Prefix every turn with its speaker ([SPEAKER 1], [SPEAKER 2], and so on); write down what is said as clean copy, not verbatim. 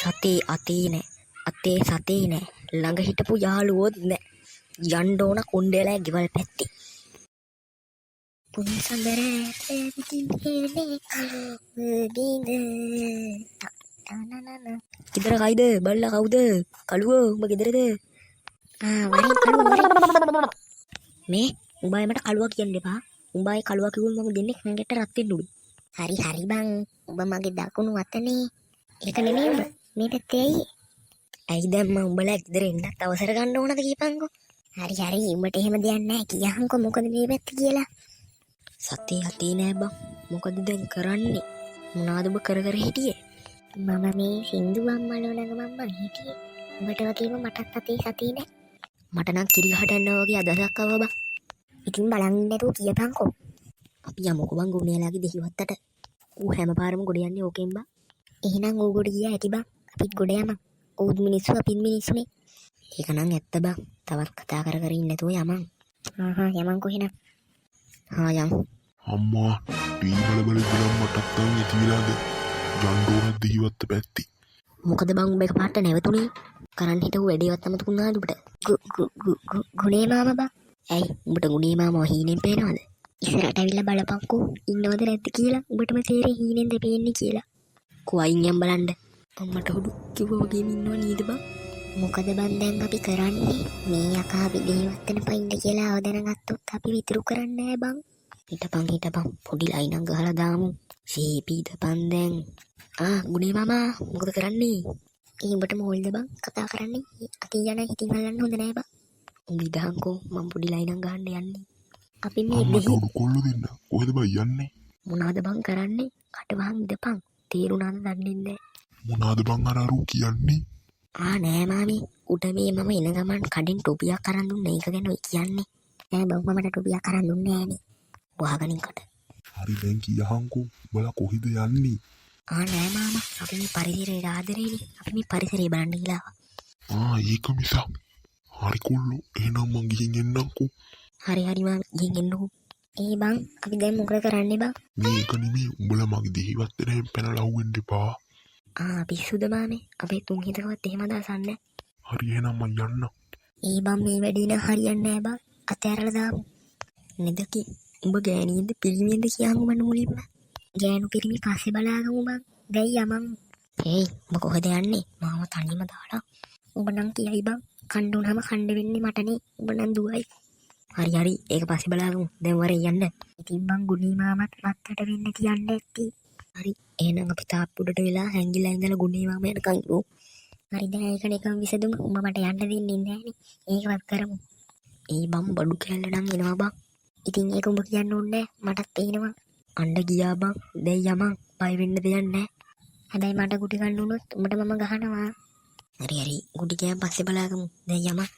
[SPEAKER 1] සතේ අතේ නෑ. අතේ සතේ නෑ. ළඟ හිටපු යාළුවොත් නෑ. යන්න ඕන කොණ්ඩේලා ගෙවල් පැත්තේ. පුන්සඳර ගෙදර කයිද? බල්ලා කවුද? කළුවෝ උඹ ගෙදරද?
[SPEAKER 2] වරින් කළුවෝ
[SPEAKER 1] මේ උඹයි මට කළුවා කියන්න එපා. උඹයි කළුවා කිව්වොත් මම දෙන්නේ හංගෙට රත් වෙන්න උඩු.
[SPEAKER 2] හරි බං ඔබ මගේ දකුණු අතනේ ඒක නෙමෙයි මේ පැත්තේ
[SPEAKER 1] ඇයි දැන් මම උඹලා ගෙදර එන්නත් අවසර ගන්න ඕනද කියපන්කෝ.
[SPEAKER 2] හරි උඹට එහෙම දෙයක් නැහැ කියහන්කෝ මොකද මේ පැත්ත කියලා.
[SPEAKER 1] සතේ අතේ නෑ බං. මොකද දැන් කරන්නේ? මොනවාද ඔබ කර හිටියේ?
[SPEAKER 2] මම මේ සින්දුවම් මලවලඟ මම්ම හිටියේ. උඹට වගේම මටත් අතේ සතේ නැහැ.
[SPEAKER 1] මට නම් කිරි හදන්නවා වගේ අදහසක් ආවා බං.
[SPEAKER 2] ඉතින් බලන් නැතුව කියපන්කෝ.
[SPEAKER 1] අපි යමුකෝ බං ගුණේලාගේ දෙහිවත්තට. ඌ හැම පාරම ගොඩ යන්නේ ඕකෙන් බං.
[SPEAKER 2] එහෙනම් ඌ ගොඩ ගියා ඇති බං. අපිත් ගොඩ යමු. ඌත් මිනිස්සු අපිත් මිනිස්සුනේ.
[SPEAKER 1] ඒක නම් ඇත්ත බං. තවත් කතා කර ඉන්න නැතුව යමන්.
[SPEAKER 2] යමන්කෝ එහෙනම්.
[SPEAKER 1] යම්.
[SPEAKER 3] අම්මා ටීවල බල ඉඳලා මටත් නම් ඉති වෙලාද ජන්ඩෝන දෙහිවත්ත පැත්ති.
[SPEAKER 1] මොකද බං උඹ එකපාරට නැවතුනේ? කරන් හිටපු වැඩේවත් අමතක වුණාද උඹට?
[SPEAKER 2] ගුණේ මාමා බං.
[SPEAKER 1] ඇයි උඹට ගුණේ මාමා හීනෙන් පේනවද?
[SPEAKER 2] ඉස්සරහට ඇවිල්ලා බලපන්කෝ ඉන්නවද නැද්ද කියලා. උඹටම තේරෙයි හීනෙන්ද පේන්නේ කියලා.
[SPEAKER 1] කෝ අයින් යම් බලන්න. අම්මට හුඩු කිව්වා වගේම ඉන්නව නේද බං?
[SPEAKER 2] මොකද බං දැන් අපි කරන්නේ මේ යකා අපි දෙහිවත්තන පයින්න කියලා අවදැනගත්තොත් අපි විතුරු කරන්නේ නැහැ බං.
[SPEAKER 1] හිටපන් පොඩි ලයිනක් ගහලා දාමු. සීපීදපන් දැන්. ගුණේ මාමා මොකද කරන්නේ?
[SPEAKER 2] උඹට මොල්ද බං කතා කරන්නේ? අතින් යන හිතින් හලන්න හොඳ නැහැ බං.
[SPEAKER 1] උඹ ඉදහන්කෝ මම පොඩි ලයිනක් ගහන්න යන්නේ.
[SPEAKER 2] අපි මේ
[SPEAKER 3] අම්මට උඩු කොල්ල දෙන්න කොහෙද බං යන්නේ?
[SPEAKER 1] මොනවද බං කරන්නේ? අටවහන් ඉදපන්. තේරුණාද දන්නේ නැහැ.
[SPEAKER 3] මොනාද බං අර කියන්නේ?
[SPEAKER 1] නෑ මාමී. උට මේ මම එන ගමන් කඩෙන් ටොපියක් අරන් දුන්න ඒක ගැන ඔය කියන්නේ.
[SPEAKER 2] නෑ බං මමට ටොපියක් අරන් දුන්නේ නෑනේ.
[SPEAKER 1] වහගනින් කට.
[SPEAKER 3] හරි දැන් කියහන්කෝ උඹලා කොහෙද යන්නේ?
[SPEAKER 1] නෑ මාමා. අපි මේ පරිසරයට ආදරේනේ. අපි මේ පරිසරය බලන්න ගිහලා.
[SPEAKER 3] ඒක මිසක්. හරි කොල්ලෝ එහෙනම් මං ගිහින් එන්නම්කෝ.
[SPEAKER 1] හරි මාමී ගිහින් එන්නකෝ.
[SPEAKER 2] බං අපි දැන් මොකද කරන්නේ බං?
[SPEAKER 3] මේක නෙමෙයි උඹලා මගේ දෙහිවත්තෙන් පැනලා අහුවෙන්න එපා.
[SPEAKER 1] පිස්සුද මාමේ? අපේ තුන් හිතකවත් එහෙම අදහසක් නැහැ.
[SPEAKER 3] හරි එහෙනම් මං යන්න.
[SPEAKER 2] බං මේ වැඩේ නම් හරියන්නේ නැහැ බං. අතෑරලා දාමු.
[SPEAKER 1] නෙදකි උඹ ගෑණියෙන්ද පිරිමියෙන්ද කියහංගු මන්න මුලින්ම.
[SPEAKER 2] ගෑනු පිරිමි පස්සේ බලාගමු බං. දැන් යමන්.
[SPEAKER 1] උඹ කොහෙද යන්නේ? මාව තනියම දාලා.
[SPEAKER 2] උඹ නම් කියයි බං. කණ්ඩුනම කණ්ඩ වෙන්නේ මටනේ. උඹ නම් දුවයි.
[SPEAKER 1] හරි ඒක පස්සේ බලාගමු. දැන් වරේ යන්න.
[SPEAKER 2] ඉතින් බං ගුණී මාමත් මත්තට වෙන්න කියන්න ඇත්ති.
[SPEAKER 1] හරි එහෙනම් අපි තාප්පුඩට වෙලා හැංගිලා ඉඳලා ගුණේ මාමා යනකන් ඉමු.
[SPEAKER 2] හරි දැන් ඒක නිකන් විසදුම. උඹ මට යන්න දෙන්නේ නැහනේ. ඒකවත් කරමු.
[SPEAKER 1] බම් බඩු කැල්ල නම් එනවා බං.
[SPEAKER 2] ඉතින් ඒක උඹ කියන්න ඕනේ මටත් පේනවා.
[SPEAKER 1] අඬ ගියා බං. දැන් යමන්. බය වෙන්න දෙයක් නැහැ.
[SPEAKER 2] හැබැයි මට ගුටි ගන්න උනොත් උඹට මම ගහනවා.
[SPEAKER 1] හරි ගුටි කෑම පස්සේ බලාගමු. දැන් යමන්.